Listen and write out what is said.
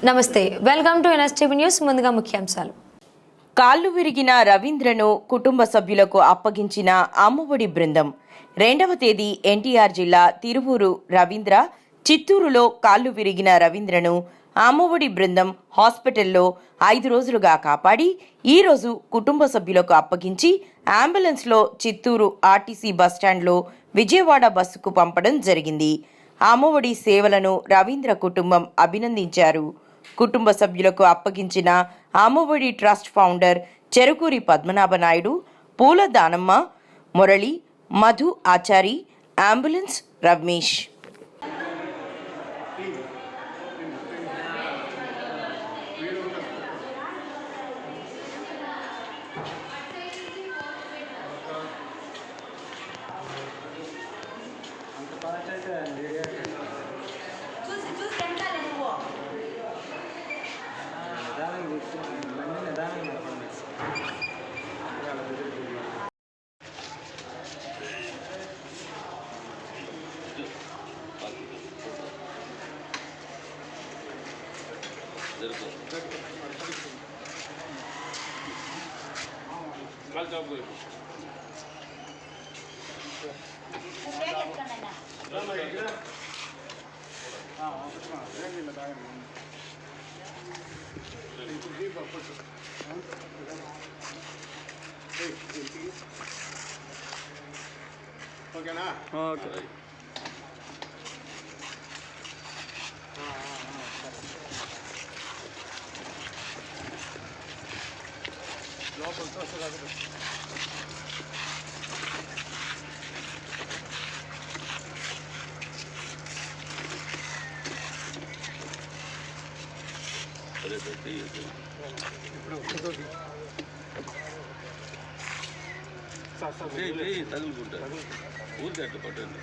నమస్తే, welcome to NSTV news. ముందుగా ముఖ్యాంశాలు. కాళ్లు విరిగిన రవీంద్రను కుటుంబ సభ్యులకు అప్పగించిన అమ్మఒడి బృందం. 2వ తేదీ ఎన్టీఆర్ జిల్లా తిరువూరు రవీంద్ర, చిత్తూరులో కాళ్లు విరిగిన రవీంద్రను అమ్మఒడి బృందం హాస్పిటల్లో 5 రోజులుగా కాపాడి ఈ రోజు కుటుంబ సభ్యులకు అప్పగించి అంబులెన్స్లో చిత్తూరు ఆర్టీసీ బస్టాండ్లో విజయవాడ బస్సుకు పంపడం జరిగింది. అమ్మఒడి సేవలను రవీంద్ర కుటుంబం అభినందించారు. కుటుంబ సభ్యులకు అప్పగించిన అమ్మఒడి ట్రస్ట్ ఫౌండర్ చెరుకూరి పద్మనాభ నాయుడు, పూల దానమ్మ, మురళి, మధు ఆచారి, అంబులెన్స్ రమేష్. ఓకేనా? ఓకే. లోపలికి వస్తుంది. ఇప్పుడు తగులుకుంటారు ఊరికి అట్లా పట్టండి.